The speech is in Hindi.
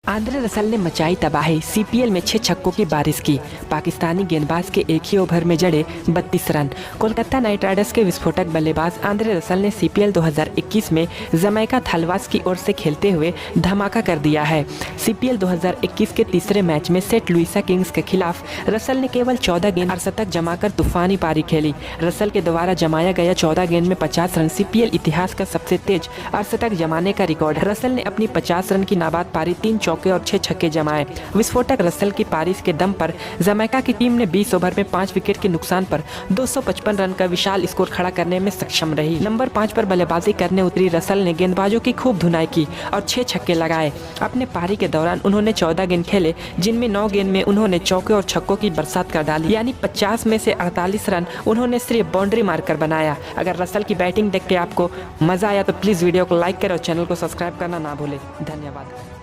आंद्रे रसल ने मचाई तबाही, सीपीएल में 6 छक्कों की बारिश की। पाकिस्तानी गेंदबाज के एक ही ओवर में जड़े 32 रन। कोलकाता नाइट राइडर्स के विस्फोटक बल्लेबाज आंद्रे रसल ने सीपीएल 2021 में जमैका थलवास की ओर से खेलते हुए धमाका कर दिया है। सीपीएल 2021 के तीसरे मैच में सेंट लुइसा किंग्स के खिलाफ रसल ने केवल 14 गेंद धशतक जमाकर तूफानी पारी खेली। रसल के द्वारा जमाया गया 14 गेंद में 50 रन सीपीएल इतिहास का सबसे तेज धशतक जमाने का रिकॉर्ड है। रसल ने अपनी 50 रन की नाबाद पारी 3 चौके और 6 छक्के जमाए। विस्फोटक रसल की पारी के दम पर जमैका की टीम ने 20 ओवर में 5 विकेट के नुकसान पर 255 रन का विशाल स्कोर खड़ा करने में सक्षम रही। नंबर 5 पर बल्लेबाजी करने उतरी रसल ने गेंदबाजों की खूब धुनाई की और 6 छक्के लगाए। अपने पारी के दौरान उन्होंने 14 गेंद खेले, जिनमें 9 गेंद में उन्होंने चौके और छक्कों की बरसात कर डाली, यानी 50 में से 48 रन उन्होंने सिर्फ बाउंड्री मारकर बनाया। अगर रसल की बैटिंग देख के आपको मजा आया तो प्लीज वीडियो को लाइक करें और चैनल को सब्सक्राइब करना ना भूलें। धन्यवाद।